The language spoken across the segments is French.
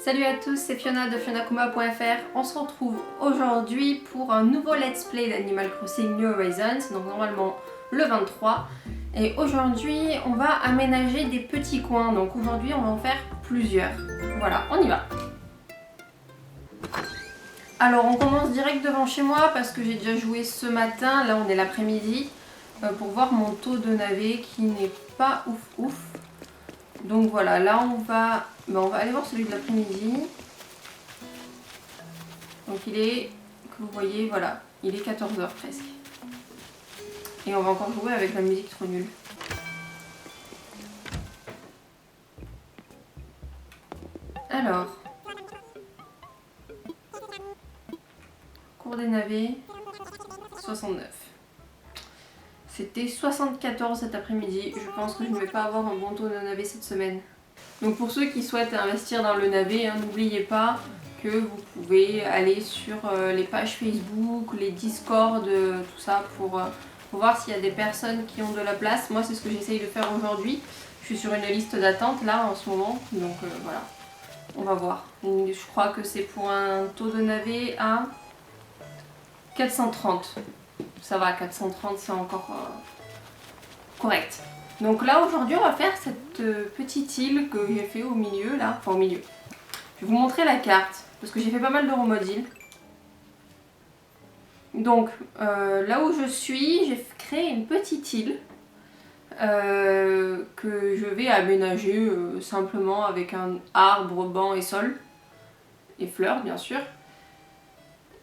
Salut à tous, c'est Fiona de FionaKuma.fr. On se retrouve aujourd'hui pour un nouveau let's play d'Animal Crossing New Horizons, donc normalement le 23. Et aujourd'hui, on va aménager des petits coins, donc aujourd'hui on va en faire plusieurs. Voilà, on y va. Alors on commence direct devant chez moi parce que j'ai déjà joué ce matin, là on est l'après-midi, pour voir mon taux de navet qui n'est pas ouf. Donc voilà, là on va aller voir celui de l'après-midi. Donc il est, que vous voyez, voilà, il est 14 h presque. Et on va encore jouer avec la musique trop nulle. Alors, cours des navets, 69. C'était 74 cet après-midi. Je pense que je ne vais pas avoir un bon taux de navet cette semaine. Donc pour ceux qui souhaitent investir dans le navet, n'oubliez pas que vous pouvez aller sur les pages Facebook, les Discord, tout ça pour voir s'il y a des personnes qui ont de la place. Moi c'est ce que j'essaye de faire aujourd'hui. Je suis sur une liste d'attente là en ce moment, donc voilà, on va voir. Je crois que c'est pour un taux de navet à 430. Ça va, 430 c'est encore correct. Donc là aujourd'hui on va faire cette petite île que j'ai fait au milieu là, enfin au milieu. Je vais vous montrer la carte parce que j'ai fait pas mal de remodils. Donc là où je suis, j'ai créé une petite île que je vais aménager simplement avec un arbre, banc et sol et fleurs bien sûr.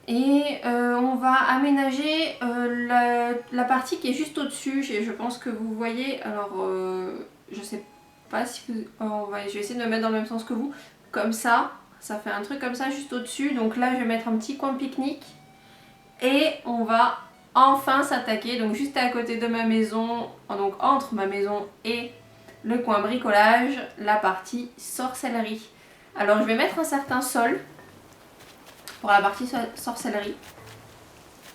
Et on va aménager la partie qui est juste au-dessus. Je pense que vous voyez, alors je sais pas si vous... je vais essayer de me mettre dans le même sens que vous. Comme ça fait un truc comme ça juste au-dessus. Donc là je vais mettre un petit coin pique-nique. Et on va enfin s'attaquer, donc juste à côté de ma maison, donc entre ma maison et le coin bricolage, la partie sorcellerie. Alors je vais mettre un certain sol pour la partie sorcellerie.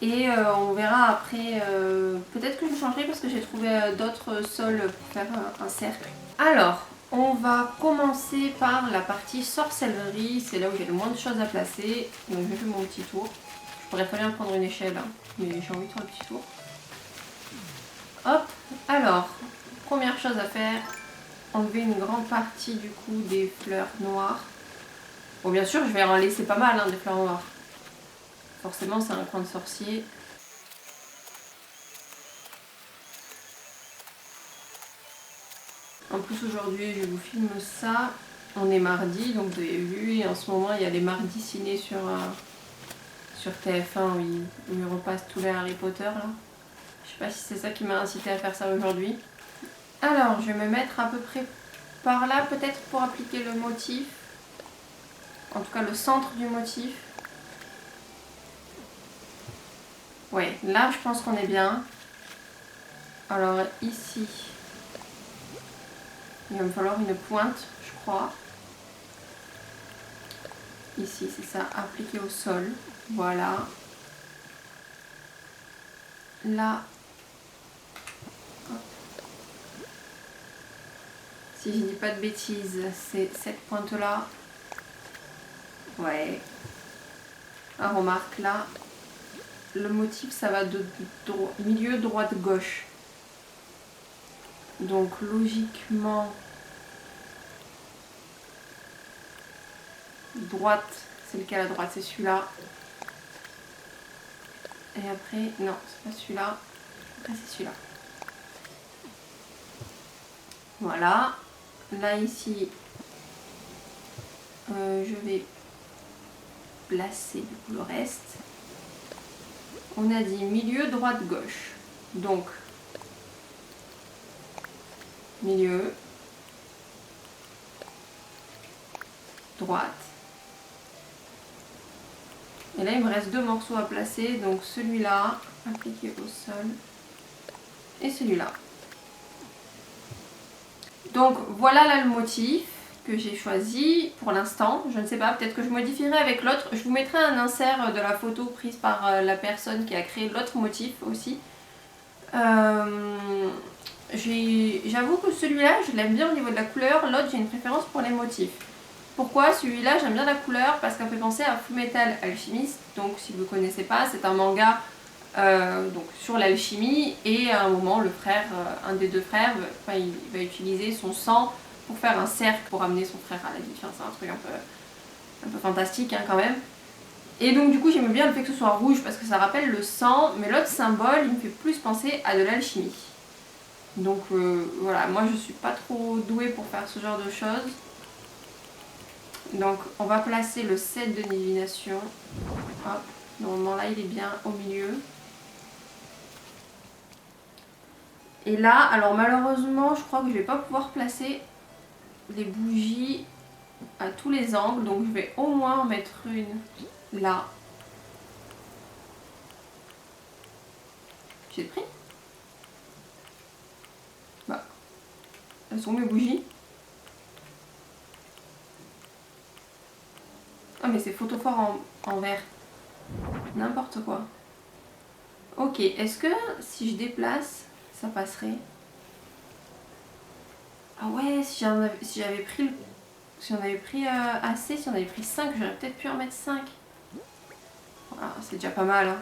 Et on verra après, peut-être que je changerai parce que j'ai trouvé d'autres sols pour faire un cercle. Alors, on va commencer par la partie sorcellerie, c'est là où j'ai le moins de choses à placer. Donc je fais mon petit tour. Je pourrais très bien prendre une échelle, hein, mais j'ai envie de faire un petit tour. Hop, alors, première chose à faire, enlever une grande partie du coup des fleurs noires. Bon bien sûr je vais en laisser pas mal des fleurs noires. Forcément c'est un coin de sorcier. En plus aujourd'hui je vous filme ça. On est mardi donc vous avez vu et en ce moment il y a les mardis ciné sur TF1 où ils repassent tous les Harry Potter là. Je sais pas si c'est ça qui m'a incité à faire ça aujourd'hui. Alors je vais me mettre à peu près par là peut-être pour appliquer le motif. En tout cas le centre du motif. Ouais, là je pense qu'on est bien. Alors ici, il va me falloir une pointe, je crois. Ici, c'est ça, appliqué au sol. Voilà. Là. Hop. Si je dis pas de bêtises, c'est cette pointe-là. Ouais. Ah, remarque là. Le motif ça va de milieu, droite, gauche. Donc logiquement, droite, c'est lequel à droite? C'est celui-là. Et après, non, c'est pas celui-là. Après c'est celui-là. Voilà. Là ici, je vais placer du coup le reste. On a dit milieu, droite, gauche. Donc, milieu, droite. Et là, il me reste deux morceaux à placer. Donc, celui-là, appliqué au sol. Et celui-là. Donc, voilà là le motif que j'ai choisi pour l'instant. Je ne sais pas, peut-être que je modifierai avec l'autre. Je vous mettrai un insert de la photo prise par la personne qui a créé l'autre motif aussi. J'avoue que celui-là, je l'aime bien au niveau de la couleur. L'autre, j'ai une préférence pour les motifs. Pourquoi celui-là j'aime bien la couleur? Parce qu'elle fait penser à Fullmetal Alchemist. Donc si vous ne connaissez pas, c'est un manga donc, sur l'alchimie. Et à un moment, le frère, un des deux frères, il va utiliser son sang pour faire un cercle pour amener son frère à la vie. Enfin, c'est un truc un peu fantastique hein, quand même. Et donc du coup j'aime bien le fait que ce soit rouge parce que ça rappelle le sang. Mais l'autre symbole, il me fait plus penser à de l'alchimie. Donc voilà, moi je suis pas trop douée pour faire ce genre de choses. Donc on va placer le set de divination. Hop, normalement là il est bien au milieu. Et là, alors malheureusement je crois que je vais pas pouvoir placer les bougies à tous les angles. Donc je vais au moins en mettre une là. J'ai pris. Bah, elles sont mes bougies. Ah mais c'est photophore en vert. N'importe quoi. Ok, est-ce que si je déplace, ça passerait? Ah ouais, si j'avais pris, si on avait pris assez, si on avait pris 5, j'aurais peut-être pu en mettre 5. Ah, c'est déjà pas mal. Hein.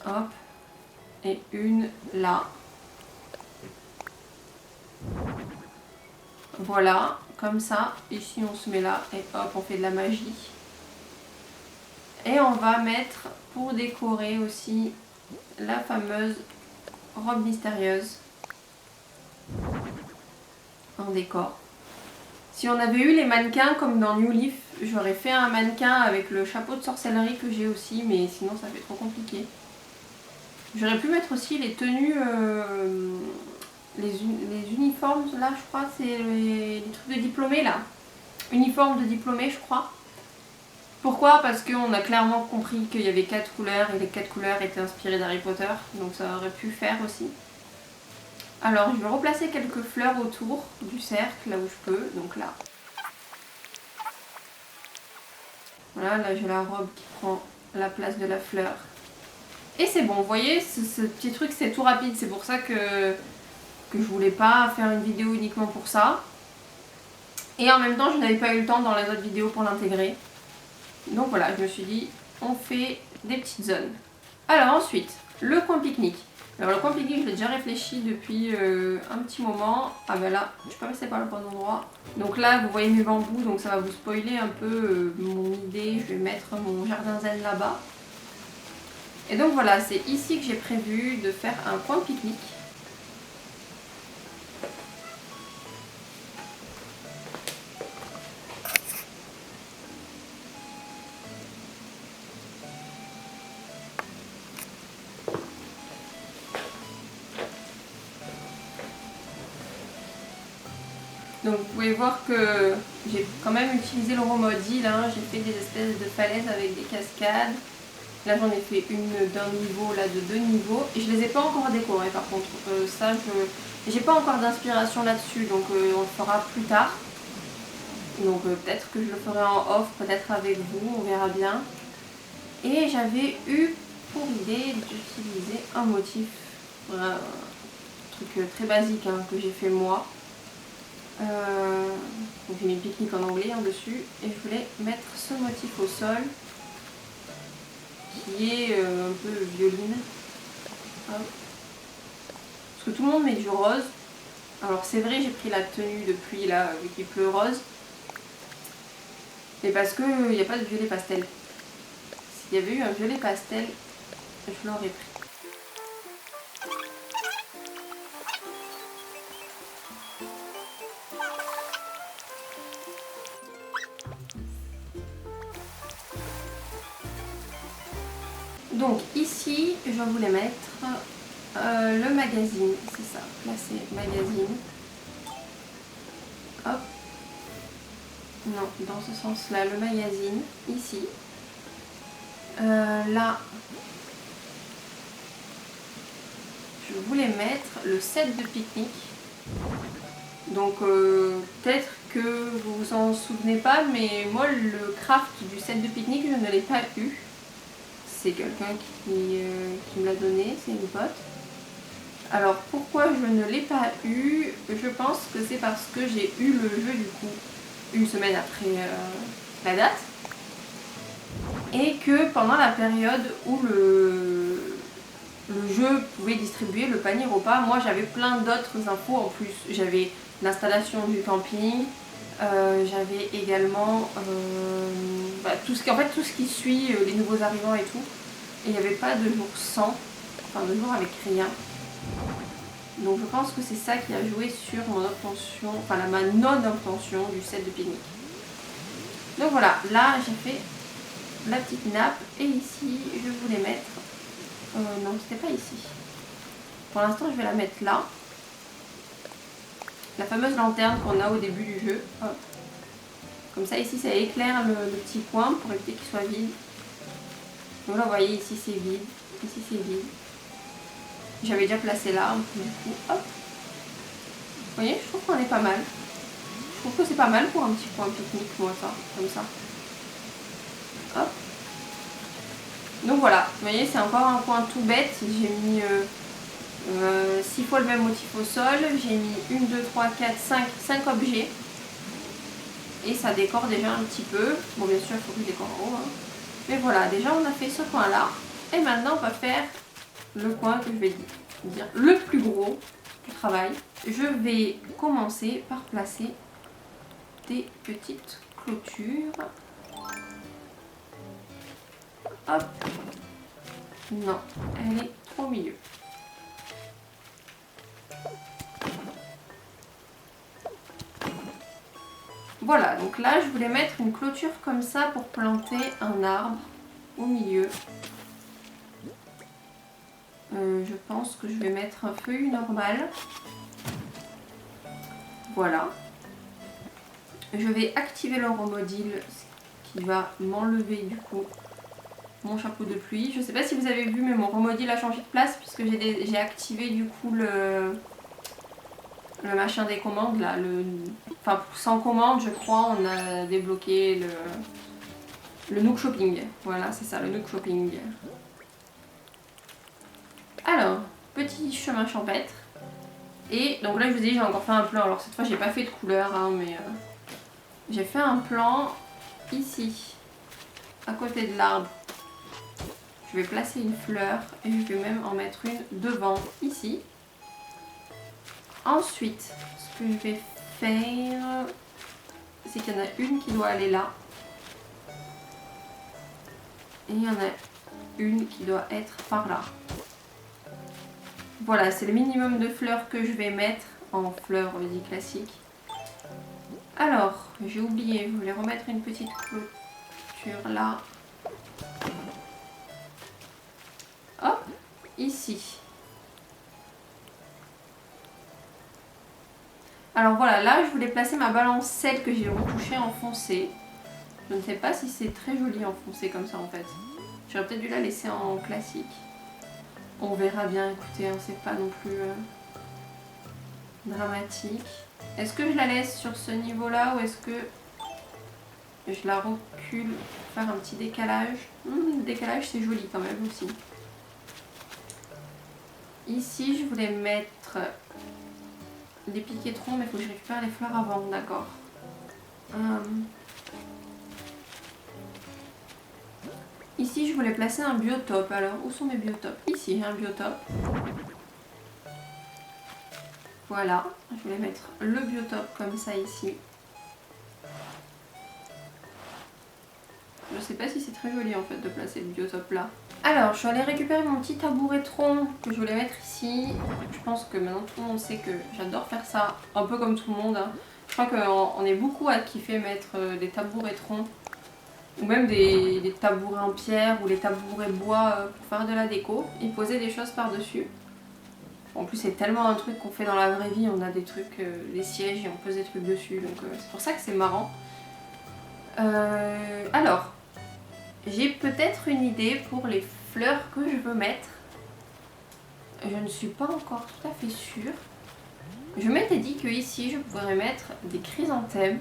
Hop. Et une là. Voilà, comme ça. Ici, on se met là et hop, on fait de la magie. Et on va mettre, pour décorer aussi, la fameuse robe mystérieuse en décor. Si on avait eu les mannequins comme dans New Leaf, j'aurais fait un mannequin avec le chapeau de sorcellerie que j'ai aussi, mais sinon ça fait trop compliqué. J'aurais pu mettre aussi les tenues, les uniformes, là je crois, c'est les trucs de diplômés là. Uniforme de diplômé je crois. Pourquoi? Parce qu'on a clairement compris qu'il y avait 4 couleurs et les 4 couleurs étaient inspirées d'Harry Potter, donc ça aurait pu faire aussi. Alors je vais replacer quelques fleurs autour du cercle, là où je peux, donc là. Voilà, là j'ai la robe qui prend la place de la fleur. Et c'est bon, vous voyez, ce petit truc c'est tout rapide, c'est pour ça que je voulais pas faire une vidéo uniquement pour ça. Et en même temps je n'avais pas eu le temps dans les autres vidéos pour l'intégrer. Donc voilà, je me suis dit, on fait des petites zones. Alors ensuite, le coin pique-nique. Alors le coin pique-nique, je l'ai déjà réfléchi depuis un petit moment. Ah ben là, je suis pas passée par le bon endroit. Donc là, vous voyez mes bambous, donc ça va vous spoiler un peu mon idée. Je vais mettre mon jardin zen là-bas. Et donc voilà, c'est ici que j'ai prévu de faire un coin pique-nique. Donc vous pouvez voir que j'ai quand même utilisé le mode île, hein. J'ai fait des espèces de falaises avec des cascades. Là j'en ai fait une d'un niveau, là de 2 niveaux. Et je les ai pas encore décorées par contre. Ça, j'ai pas encore d'inspiration là-dessus, donc on le fera plus tard. Donc peut-être que je le ferai en off, peut-être avec vous, on verra bien. Et j'avais eu pour idée d'utiliser un motif, un truc très basique hein, que j'ai fait moi. Donc j'ai mis pique-nique en anglais en dessus et je voulais mettre ce motif au sol qui est un peu violine. Hop. Parce que tout le monde met du rose. Alors c'est vrai, j'ai pris la tenue de pluie là vu qu'il pleut rose. Mais parce qu'il n'y a pas de violet pastel. S'il y avait eu un violet pastel, je l'aurais pris. Donc ici, je voulais mettre le magazine, c'est ça, là c'est magazine. Hop. Non, dans ce sens-là, le magazine, ici. Là, je voulais mettre le set de pique-nique. Donc peut-être que vous vous en souvenez pas, mais moi le craft du set de pique-nique, je ne l'ai pas eu. C'est quelqu'un qui me l'a donné, c'est une pote. Alors pourquoi je ne l'ai pas eu? Je pense que c'est parce que j'ai eu le jeu du coup une semaine après la date. Et que pendant la période où le jeu pouvait distribuer le panier repas, moi j'avais plein d'autres infos en plus. J'avais l'installation du camping, j'avais également tout ce qui suit les nouveaux arrivants et tout. Et il n'y avait pas de jour sans, enfin de jour avec rien. Donc je pense que c'est ça qui a joué sur mon obtention, enfin ma non-obtention du set de pique-nique. Donc voilà, là j'ai fait la petite nappe et ici je voulais mettre, non c'était pas ici, pour l'instant je vais la mettre là, la fameuse lanterne qu'on a au début du jeu. Hop. Comme ça ici ça éclaire le petit coin pour éviter qu'il soit vide. Donc là vous voyez ici c'est vide, ici c'est vide. J'avais déjà placé l'arbre, du coup, hop. Vous voyez, je trouve qu'on est pas mal. Je trouve que c'est pas mal pour un petit coin pique-nique, moi, ça, comme ça. Hop. Donc voilà, vous voyez, c'est encore un coin tout bête. J'ai mis 6 fois le même motif au sol. J'ai mis 1, 2, 3, 4, 5 objets. Et ça décore déjà un petit peu. Bon, bien sûr, il faut que je décore en haut. Hein. Mais voilà, déjà, on a fait ce coin-là. Et maintenant, on va faire le coin que je vais dire le plus gros du travail. Je vais commencer par placer des petites clôtures. Hop. Non, elle est trop au milieu. Voilà, donc là je voulais mettre une clôture comme ça pour planter un arbre au milieu. Je pense que je vais mettre un feuillu normal. Voilà. Je vais activer le remodile, ce qui va m'enlever du coup mon chapeau de pluie. Je sais pas si vous avez vu, mais mon remodile a changé de place puisque j'ai activé du coup le machin des commandes là. Enfin, sans commande, je crois, on a débloqué le Nook Shopping. Voilà, c'est ça, le Nook Shopping. Alors, petit chemin champêtre. Et donc là, je vous dis, j'ai encore fait un plan. Alors cette fois, j'ai pas fait de couleur, hein, mais j'ai fait un plan ici, à côté de l'arbre. Je vais placer une fleur et je vais même en mettre une devant, ici. Ensuite, ce que je vais faire, c'est qu'il y en a une qui doit aller là. Et il y en a une qui doit être par là. Voilà, c'est le minimum de fleurs que je vais mettre en fleurs dit classiques. Alors, j'ai oublié, je voulais remettre une petite clôture là. Hop, ici. Alors voilà, là je voulais placer ma balancelle que j'ai retouchée en foncé. Je ne sais pas si c'est très joli en foncé comme ça en fait. J'aurais peut-être dû la laisser en classique. On verra bien, écoutez, hein, c'est pas non plus dramatique. Est-ce que je la laisse sur ce niveau-là ou est-ce que je la recule pour faire un petit décalage? Le décalage c'est joli quand même aussi. Ici je voulais mettre des piquetrons, mais il faut que je récupère les fleurs avant, d'accord. Ici je voulais placer un biotope. Alors où sont mes biotopes? Ici un biotope. Voilà, je voulais mettre le biotope comme ça ici. Je sais pas si c'est très joli en fait de placer le biotope là. Alors je suis allée récupérer mon petit tabouret tronc que je voulais mettre ici. Je pense que maintenant tout le monde sait que j'adore faire ça, un peu comme tout le monde. Hein. Je crois qu'on est beaucoup à kiffer mettre des tabourets troncs. Ou même des tabourets en pierre ou les tabourets bois pour faire de la déco et poser des choses par-dessus. En plus c'est tellement un truc qu'on fait dans la vraie vie, on a des trucs, des sièges et on pose des trucs dessus, donc c'est pour ça que c'est marrant. Alors, j'ai peut-être une idée pour les fleurs que je veux mettre. Je ne suis pas encore tout à fait sûre. Je m'étais dit que ici je pourrais mettre des chrysanthèmes.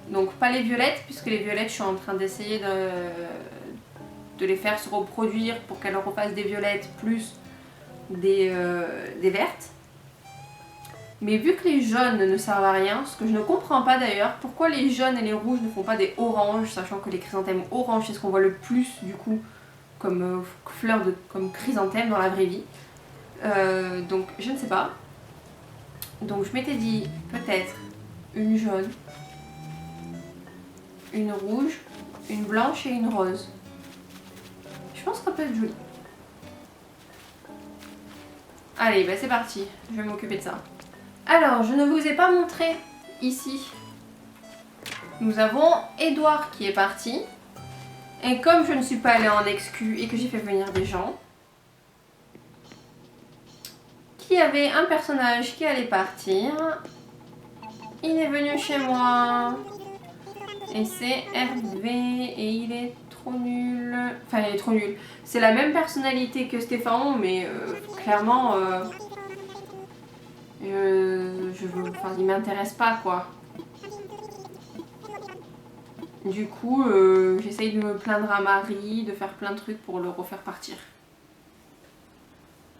Donc pas les violettes, puisque les violettes je suis en train d'essayer de les faire se reproduire pour qu'elles refassent des violettes plus des vertes. Mais vu que les jaunes ne servent à rien, ce que je ne comprends pas d'ailleurs, pourquoi les jaunes et les rouges ne font pas des oranges, sachant que les chrysanthèmes oranges c'est ce qu'on voit le plus du coup comme fleurs comme chrysanthème dans la vraie vie. Donc je ne sais pas. Donc je m'étais dit peut-être une jaune, une rouge, une blanche et une rose. Je pense que ça peut être joli. Allez, bah c'est parti, je vais m'occuper de ça. Alors, je ne vous ai pas montré ici. Nous avons Edouard qui est parti. Et comme je ne suis pas allée en exclu et que j'ai fait venir des gens qui avaient un personnage qui allait partir, il est venu chez moi. Et c'est Hervé et il est trop nul. Enfin, il est trop nul. C'est la même personnalité que Stéphane, mais clairement... enfin, il m'intéresse pas quoi. Du coup, j'essaye de me plaindre à Marie, de faire plein de trucs pour le refaire partir.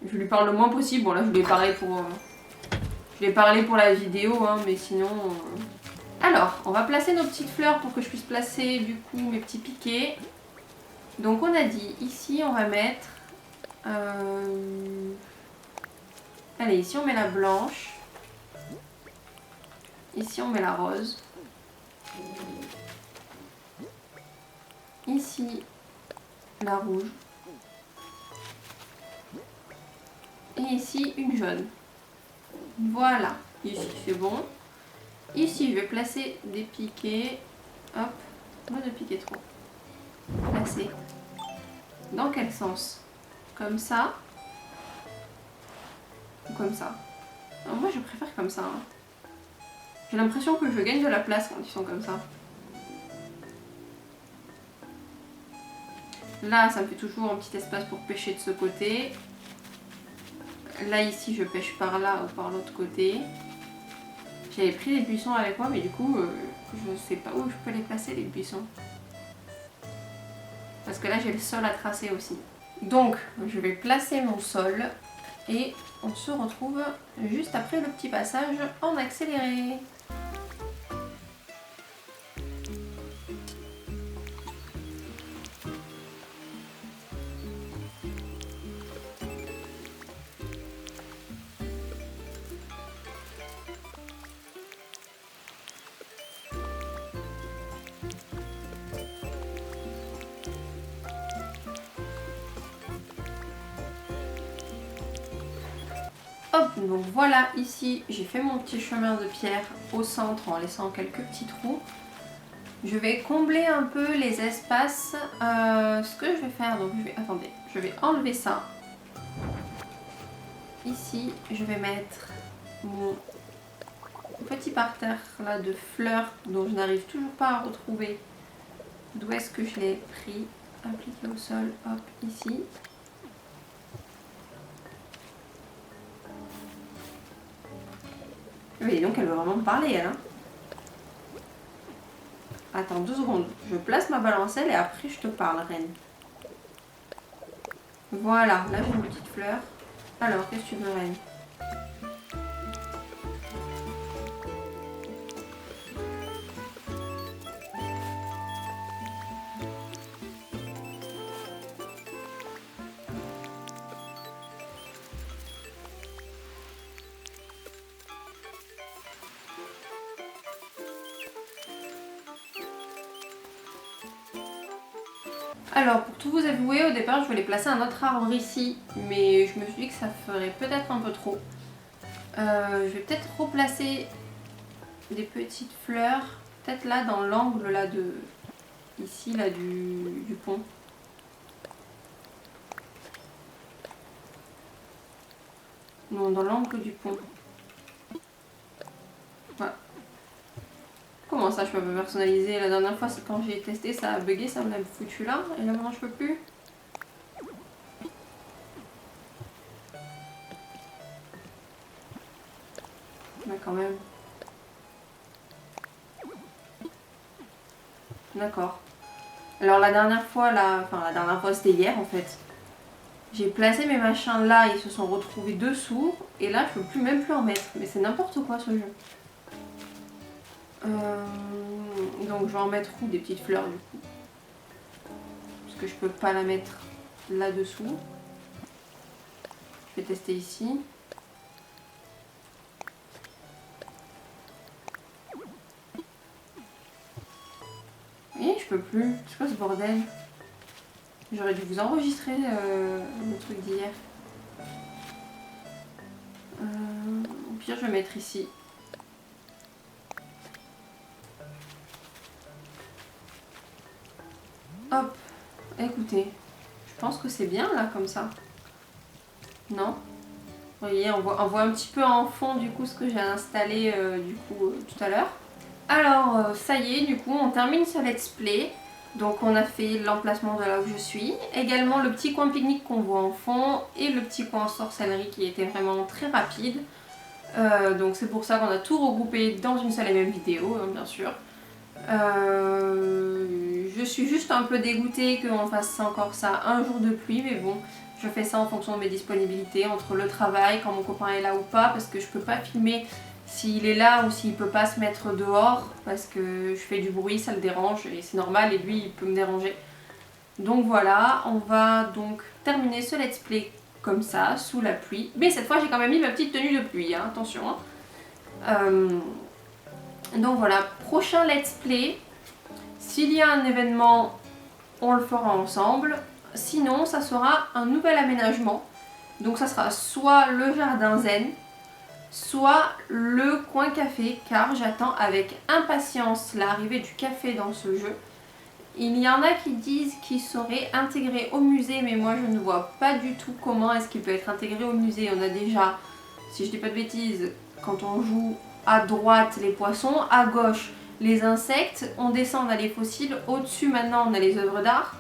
Je lui parle le moins possible. Bon là, je lui ai parlé pour la vidéo, hein, mais sinon. Alors, on va placer nos petites fleurs pour que je puisse placer du coup mes petits piquets. Donc on a dit ici, on va mettre. Allez, ici on met la blanche. Ici on met la rose. Ici la rouge. Et ici une jaune. Voilà, ici c'est bon. Ici je vais placer des piquets. Hop, moi de piquer trop. Placer. Dans quel sens? Comme ça. Ou comme ça? Alors moi je préfère comme ça. Hein. J'ai l'impression que je gagne de la place quand ils sont comme ça. Là, ça me fait toujours un petit espace pour pêcher de ce côté. Là, ici, je pêche par là ou par l'autre côté. J'avais pris les buissons avec moi, mais du coup, je sais pas où je peux les placer, les buissons. Parce que là, j'ai le sol à tracer aussi. Donc, je vais placer mon sol et on se retrouve juste après le petit passage en accéléré. Hop, donc voilà, ici j'ai fait mon petit chemin de pierre au centre en laissant quelques petits trous. Je vais combler un peu les espaces. Ce que je vais faire, donc attendez, je vais enlever ça. Ici, je vais mettre mon petit parterre là de fleurs dont je n'arrive toujours pas à retrouver d'où est-ce que je l'ai pris. Appliqué au sol, hop, ici. Oui, donc elle veut vraiment me parler, elle. Hein. Attends 2 secondes. Je place ma balancelle et après je te parle, reine. Voilà, là j'ai une petite fleur. Alors, qu'est-ce que tu veux, reine? Alors, pour tout vous avouer, au départ, je voulais placer un autre arbre ici, mais je me suis dit que ça ferait peut-être un peu trop. Je vais peut-être replacer des petites fleurs, peut-être là dans l'angle là de ici là du pont. Non, dans l'angle du pont. Voilà. Comment ça, je peux me personnaliser? La dernière fois, quand j'ai testé, ça a bugué, ça me l'a foutu là, et là maintenant je peux plus. Mais quand même. D'accord. Alors la dernière fois, c'était hier en fait. J'ai placé mes machins là, ils se sont retrouvés dessous. Et là, je peux même plus en mettre. Mais c'est n'importe quoi ce jeu. Donc je vais en mettre où des petites fleurs du coup. Parce que je peux pas la mettre là-dessous. Je vais tester ici. Et je peux plus. C'est quoi ce bordel? J'aurais dû vous enregistrer le truc d'hier. Au pire, je vais mettre ici. Hop, écoutez, je pense que c'est bien là comme ça. Non? Vous voyez, on voit un petit peu en fond du coup ce que j'ai installé tout à l'heure. Alors, ça y est, du coup, on termine ce let's play. Donc on a fait l'emplacement de là où je suis. Également le petit coin pique-nique qu'on voit en fond. Et le petit coin sorcellerie qui était vraiment très rapide. Donc c'est pour ça qu'on a tout regroupé dans une seule et même vidéo, hein, bien sûr. Je suis juste un peu dégoûtée qu'on fasse encore ça un jour de pluie, mais bon, je fais ça en fonction de mes disponibilités, entre le travail, quand mon copain est là ou pas, parce que je peux pas filmer s'il est là ou s'il peut pas se mettre dehors, parce que je fais du bruit, ça le dérange, et c'est normal, et lui il peut me déranger. Donc voilà, on va donc terminer ce let's play comme ça, sous la pluie. Mais cette fois j'ai quand même mis ma petite tenue de pluie, hein, attention. Donc voilà, prochain let's play. S'il y a un événement, on le fera ensemble. Sinon, ça sera un nouvel aménagement. Donc ça sera soit le jardin zen, soit le coin café, car j'attends avec impatience l'arrivée du café dans ce jeu. Il y en a qui disent qu'il serait intégré au musée, mais moi je ne vois pas du tout comment est-ce qu'il peut être intégré au musée. On a déjà, si je dis pas de bêtises, quand on joue à droite les poissons, à gauche les insectes, on descend, on a les fossiles, au-dessus maintenant on a les œuvres d'art.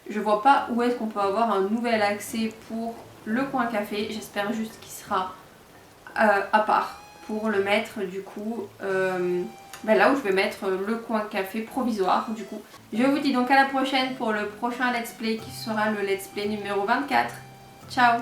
Je vois pas où est-ce qu'on peut avoir un nouvel accès pour le coin café. J'espère juste qu'il sera à part pour le mettre du coup là où je vais mettre le coin café provisoire du coup. Je vous dis donc à la prochaine pour le prochain let's play qui sera le let's play numéro 24. Ciao!